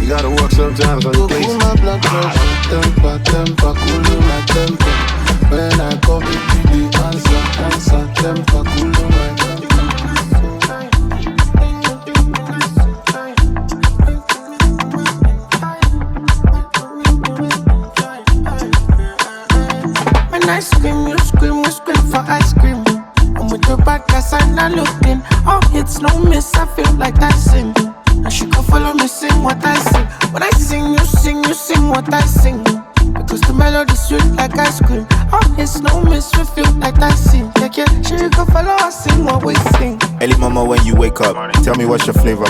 You gotta work sometimes on your place. Cool my blood pressure, temper, temper, cool my temper. When I come with the answer, answer, temper, cool my temper. When I scream, you scream for ice cream. I'm with your back, I sign, not looking. Oh, it's no miss, I feel like I sing. And she can follow me, sing what I sing. When I sing, you sing what I sing. Because the melody's sweet like ice cream. Oh, it's no miss, we feel like I sing. Yeah, yeah, she can follow us, sing what we sing. Early mama, when you wake up, tell me what's your flavor.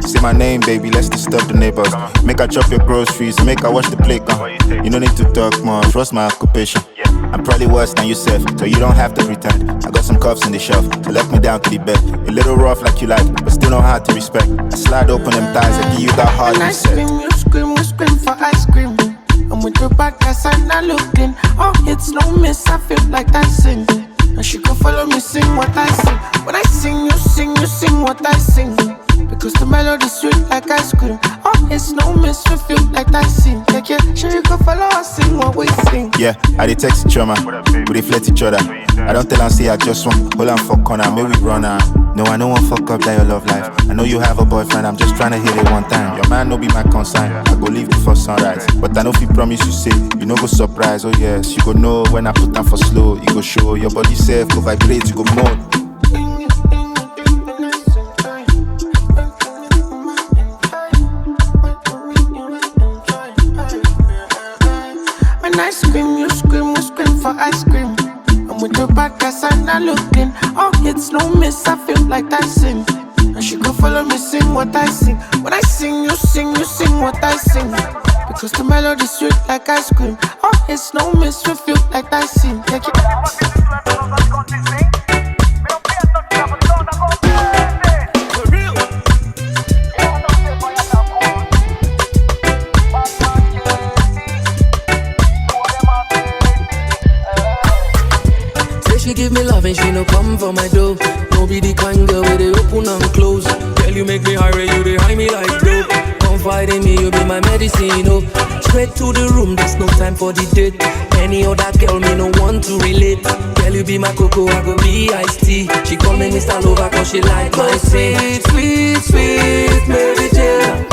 Say my name, baby, let's disturb the neighbors. Make her chop your groceries, make her wash the plate. You don't need to talk much, trust my occupation. I'm probably worse than yourself, so you don't have to pretend. I got some cups in the shelf, so let me down to the bed. A little rough like you like, but still know how to respect. I slide open them thighs, I give you that hard reset. When I scream, you scream for ice cream. I'm with your back, I sign, not looking. Oh, it's no miss, I feel like I sing. And she can follow me, sing what I sing. When I sing, you sing what I sing. Because the melody's sweet like ice cream. Oh, it's no miss, we feel like I sing. Yeah, yeah, sure you can follow us, sing what we sing. Yeah, I dey text each other, we dey flirt each other. I don't tell her, say I just want, hold on for corner, maybe run her. No, I don't want fuck up that your love life. I know you have a boyfriend, I'm just trying to hit it one time. Your man no be my concern, I go leave before sunrise. But I know if you promise you say, you know go surprise, oh yes. You go know when I put down for slow, you go show, your body self go vibrate, you go moan. When I scream, you scream for ice cream. I'm with your back, I sign, not looking. Oh, it's no miss, I feel like I sing. And she can follow me, sing what I sing. When I sing, you sing what I sing. Because the melody's sweet like ice cream. Oh, it's no miss, we feel like I sing. Yeah, She give me love and she no come for my dough. No be the kind girl where they open and close. Girl, you make me higher, you behind me like dope. Confide in me, you be my medicine, oh. Straight to the room, there's no time for the date. Any other girl, me no want to relate. Girl, you be my cocoa, I go be iced tea. She call me Mr. Lover cause she like my sweet, sweet, sweet Mary Jane.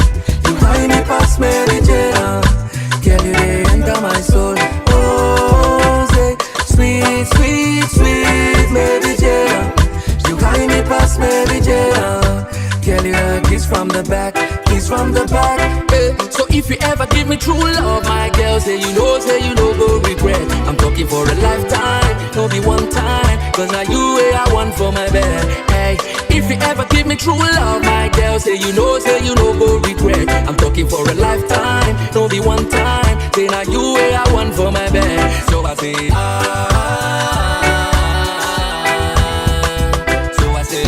You hide me past Mary Jane. Girl, you they enter my soul. Oh, say, sweet, sweet, sweet Mary Jane. You carry me past Mary Jane. kiss from the back, kiss from the back. So if you ever give me true love, my girl, say you know, go regret. I'm talking for a lifetime, no be one time, cause now you way I want for my bed. Hey, if you ever give me true love, my girl, say you know, go regret. I'm talking for a lifetime, no be one time, say now you way I want for my bed. So I say, so I say,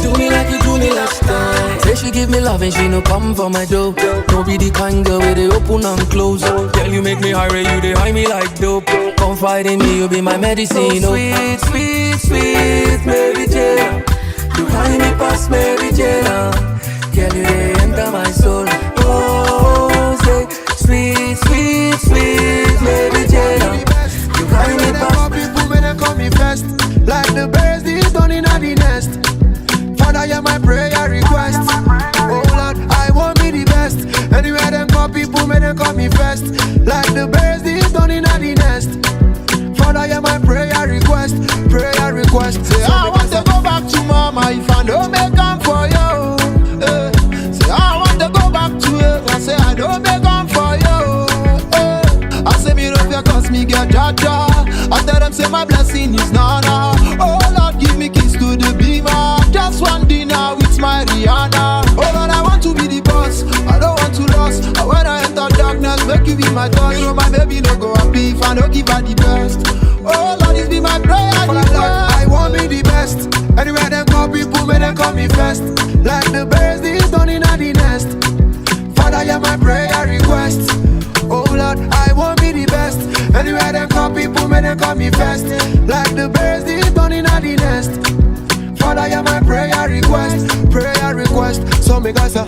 do me like you do me last time. Say she give me love and she no come for my dough. No be the kind girl where they open and close. Girl, you make me high, you they high me like dope. Confide in me, you be my medicine. Oh, sweet, sweet, sweet Mary Jane. You high me past Mary Jane. Girl, you they enter my soul. Oh, say sweet, sweet, sweet Mary Jane. You high me past. People when they call me first, like the birds these done in the nest. Father, you're my prayer request. Oh Lord, I want be the best. Anywhere them call people, may they call me first. Like the birds these done in the nest. Father, you're my prayer request. Prayer request. Say I want to go back to mama if I don't make come for you. Say I want to go back to her. I say I don't make come for you. I say me love you cause me get jaja. I tell them say my blessing is nana. Oh Lord, give me kiss to the beamer. Just one dinner with my Rihanna. Oh Lord, I want to be the boss. I don't want to lose. When I enter darkness, make you be my touch. You know my baby no go happy if I don't give her the best. Oh Lord, it's be my prayer. I want be the best. Anywhere them call people, may they call me first. Like the birds, these done in the nest. Father, you're my prayer request. Oh Lord, I want be the best. Anywhere them call people, may they call me first. Like the birds, these done in the nest. Father, you're my prayer request. Prayer request. So me guys say,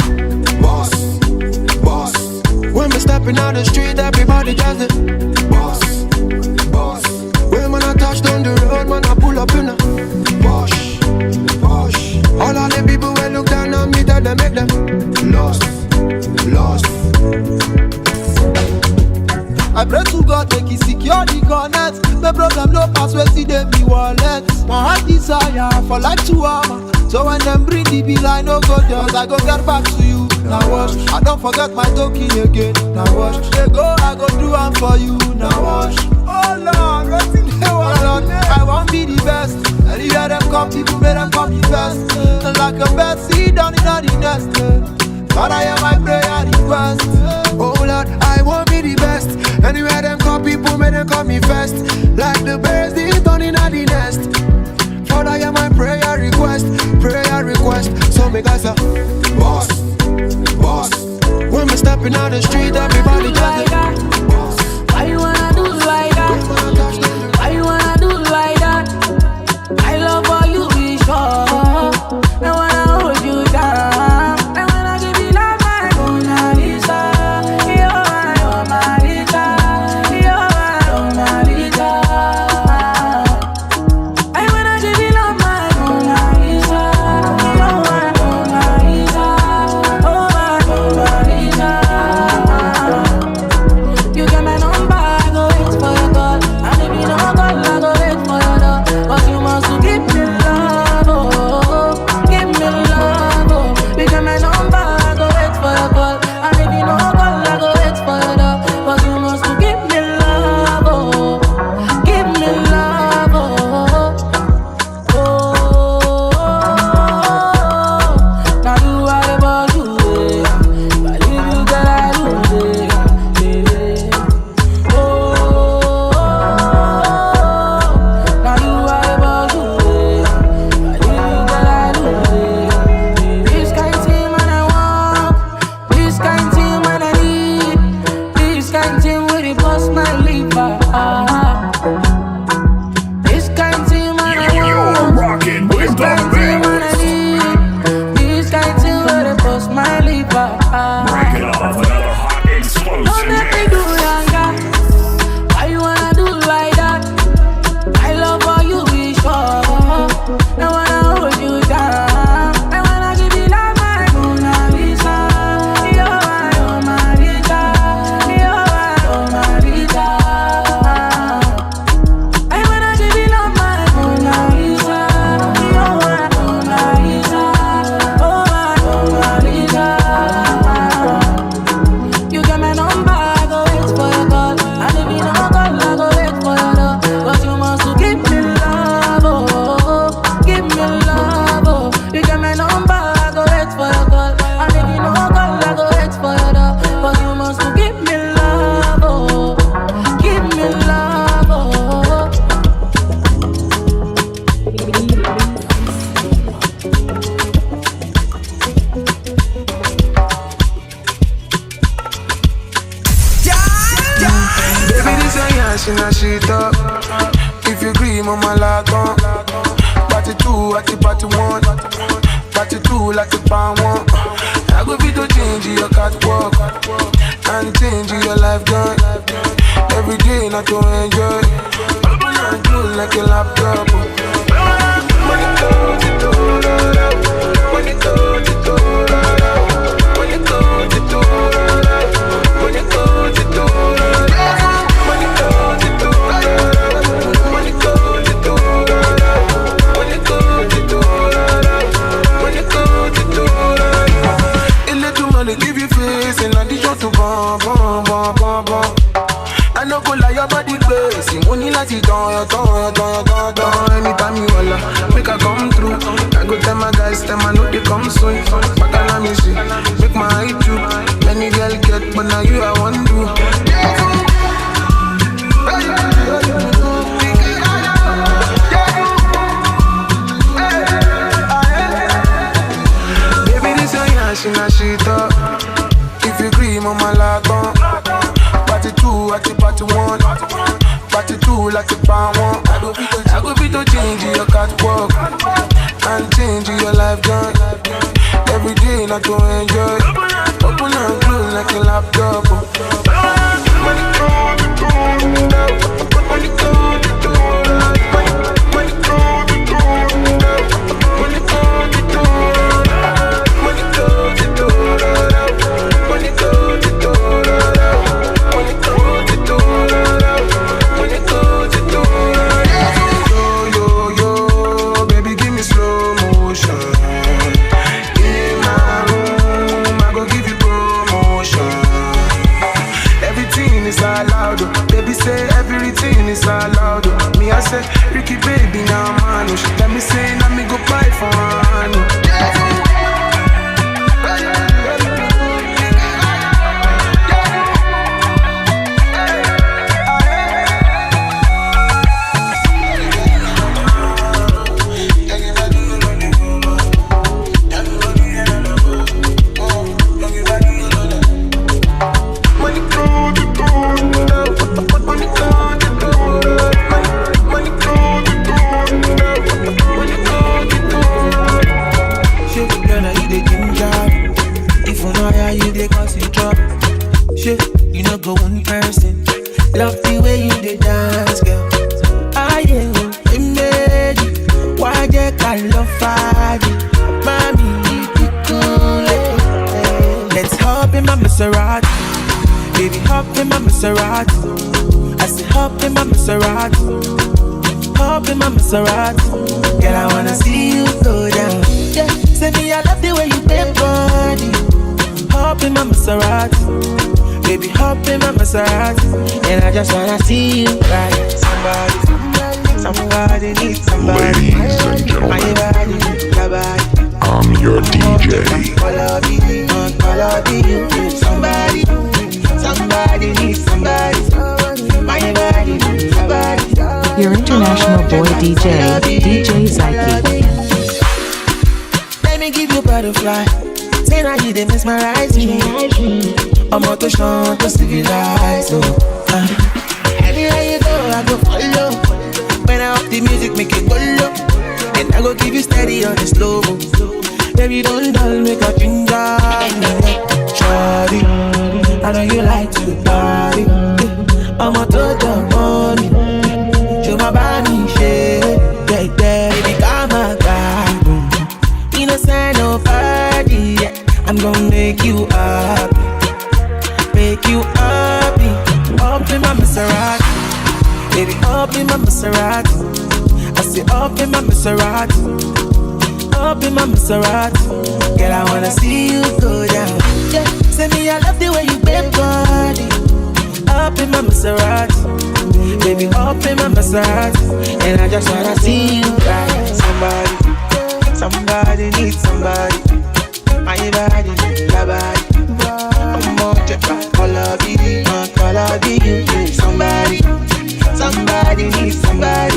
boss, boss. When me stepping on the street, everybody just say, boss, boss. When man I touch down the road, man I pull up in a Bosh, Bosh. All of the people when look down on me, tell them make them lost, lost. I pray to God make he secure the connect. The problem no pass where see them be wallet. My heart desire for life to armor. So when them bring the bill I no go just I go get back to you. Now wash, I don't forget my talking again. Now wash, they go I go do am for you. Now wash. Oh Lord, what's in the world? I want be the best. And you hear them come, people make them come the best. And like a bed, sit down in the nest. Father, I am my prayer request. Oh Lord, I want be the best. Anywhere them call people, may them call me first. Like the birds, they done in the nest. Father, I am my prayer request. Prayer request. So me guys say, boss, boss. When me stepping on the street, everybody just say, boss. Why you wanna do like that? Why you wanna do like that? I love all you be sure. I wanna hold you down. I wanna give you like my Mona Lisa. You're my Mona Lisa. You're my Mona Lisa. I wanna give you like my Mona Lisa. You're my Mona Lisa. Oh my Mona Lisa. shit up. If you agree, mama like on. Party 2 at the party 1. Party 2 like the pan 1. I go be to change your catwalk and change your life gun. Every day not to enjoy. I do like a laptop. Money goes to money goes to money goes to money goes to money goes to money goes to money goes to a little money give you face and addition to bomb. I no go lie, your body crazy. Money like it done. Anytime you holla, make I come through. I go tell my guys, tell my know they come soon. Back and me see, make my eye too. Many girl get, but now you I want to. Baby, this your yash in a shit up. If you agree, mama like on. Party 2 at the party 1. Party 2 like the pan 1. I go be to change your catwalk and change your life gun. Every day not to enjoy. Open and close like a laptop. Money go to money go to money go to money go to money go to money go to yo, baby, give me slow motion. In my room, I go give you promotion. Everything is allowed, baby say everything is allowed. Me I say, Ricky baby now man, she tell me say, now me go buy for her. Love the way you dey dance, girl. I am made. Why they call love Friday? Mommy, you cool. Let's hop in my Maserati. Baby, hop in my Maserati. I say hop in my Maserati. Hop in my Maserati. Girl, I wanna see you go down. Yeah, say me I love the way you bend body. Hop in my Maserati. Baby, hop in my Maserati, and I just wanna see you ride. Somebody needs somebody. Ladies and gentlemen, my body, your body. I'm your DJ. Somebody needs somebody. My body, your body. Your international boy DJ, DJ Zyke. Let me give you butterfly. Say now you dey mesmerize me. I'm out to shine to civilize. Anywhere you go, I go follow. When I up the music, make it go low. And I go give you steady on the slow. Baby, don't dull, make a ginger. Shawty, I know you like to party. I'm out to the money. Show my body, shit. Yeah, baby, come on, God. Innocent, no party. I'm gonna make you happy. Make you happy. Up in my Maserati. Baby, up in my Maserati. I say up in my Maserati. Up in my Maserati. Girl, I wanna see you go down. Yeah, say me I love the way you bend body. Up in my Maserati. Baby, up in my Maserati. And I just wanna see you ride. Somebody needs somebody. My body, your body. I'm more Japan, color be you. Somebody needs somebody.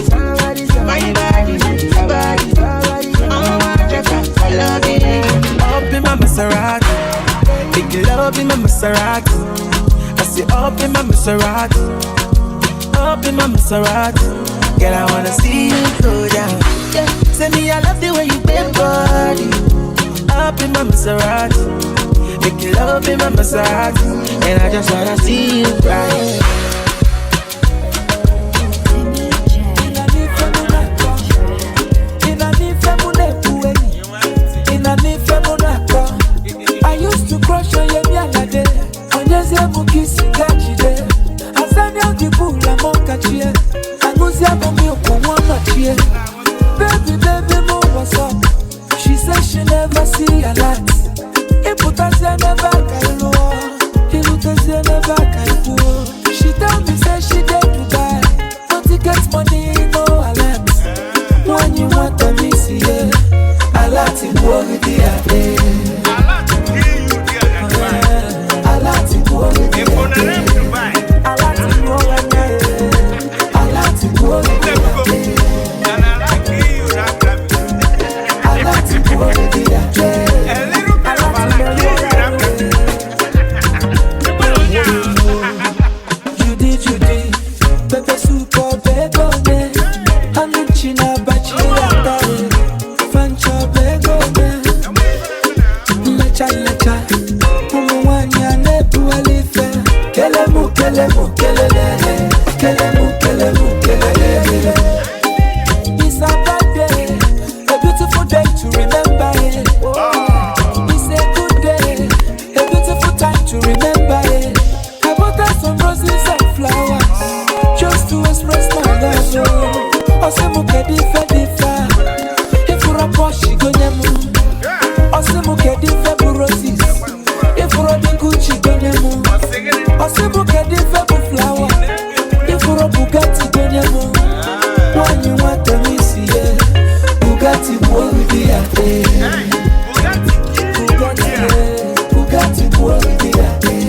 My body, your body. I'm more Japan, color be you. Up in my Maserati, big love in my Maserati. I say up in my Maserati, Up in my Maserati, girl, I wanna see you go down. Yeah, say me, I love the way you bend body. Up in my Maserati, make you love in my Maserati, and I just wanna see you right. I used to crush on your mialade. On your zebu kiss gachi de. Asanya kipula monka chie. Anguzia mami ukumwana chie. Baby, baby, mo what's up? She said she never see a lot. Iputazia never kailu. Ilutazia never kailu. She tell me say she did Dubai. No tickets, money, no alert. When you want to miss it, I like to go with the day. I like to go with the day. I like to go with the day. I like to go with the day. I like to go with the day. Judy, Pepe Supo, Begone, Anuchina, Bachila, Fancho, Begone, Lecha, Umuanya, Nebu, Alife, Kelemu, Kelele, Kelele. It's a bad day, a beautiful day to remember it. It's a good day, a beautiful time to remember it. I bought her some roses and flowers, just to express my love. Osemuke difa, if you're a Porsche, go nemu. Osemuke difa roses, if you're a Gucci, go nemu. Osemuke difa flower, if you're a Bugatti, go nemu. When you want to miss it, Bugatti boy will be a day. Bugatti boy will be a day.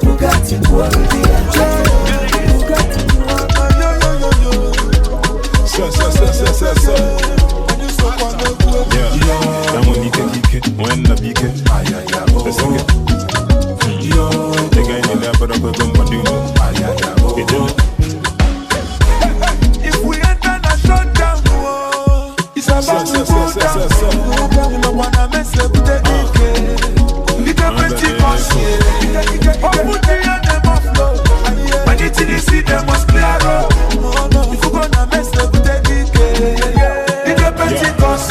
Bugatti boy will be a day. If we enter the shutdown, it's about to go down. We don't wanna mess up with the DK. We can pretty much open the and them off low. When you see them must clear up. If we gonna mess up with the DK, we can pretty much.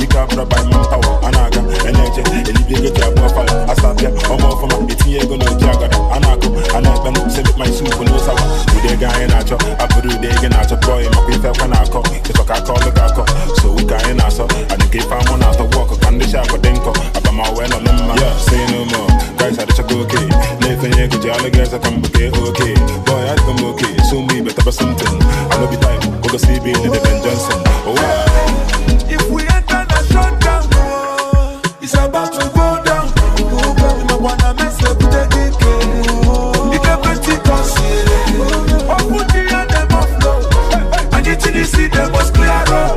You can't put by manpower, Anaga, energy, and you get your buffalo. I stop here, I'm off from my BTA, go no jagger, Anago, and I can send my soup for no sour. With the guy in Nacho, I put it again at a boy, my people can I call, if I call the Gako, so we can in us, and if I'm on out of walk, I can dish up a dinko, I'm all well on them, yeah, say no more, guys, I just go okay, Nathan, you get your guys, I come okay, okay, boy, I come okay, soon be better for something, I'll be time, we'll go see being in the Ben Johnson, oh, if we enter the shutdown, it's about to go down. We don't wanna mess up with the DK. We can pretty toss it. Open the and them off low. And you see them must clear up.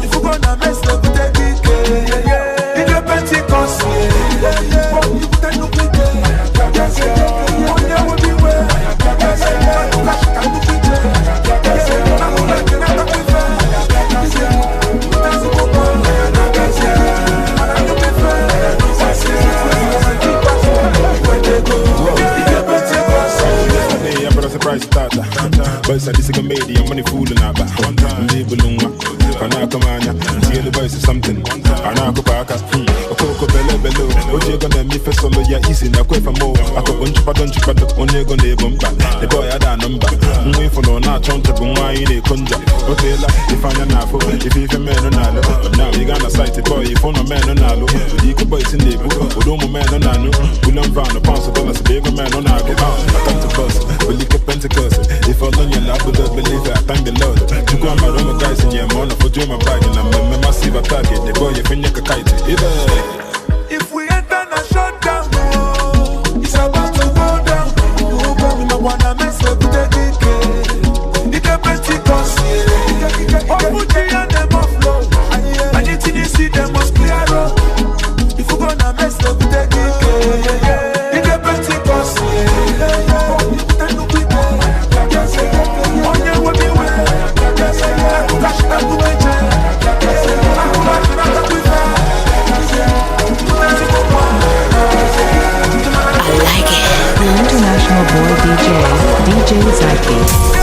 If we gonna mess up with the DK, we can pretty toss it. But you can look with them. On your way be well. Surprise starter, boys are this comedian, money fooling out back. Libelunga, Panakamania, see the voice of something. Anako Paka, a coco bello bello. What you gonna me for solo? Yeah, easy, now quite for more. I could bunch of don't you put on your gonna bump back. The boy had a number. Wait for no, not chunk to go in a conja. Okay, if I'm an apple, if you can man on Nalo. But now you gonna sight a boy, if on a man on Nalo. You could boys in the book, or don't man on Nano. We don't round a pound of dollars, big man on Nago. I come to bus, but you can Pentecost. If all on your lap, but believe it, I thank the Lord. You go my own guys in your money for doing my bag, and I'm a massive attack. The boy, you think you can kite it. If we enter the shutdown, it's about to go down. We don't wanna mess up with the DK. We can pretty toss it. Open the and them off low. And you see them must clear up. If we gonna mess up with the DK, we can pretty toss it. DJ Zyke.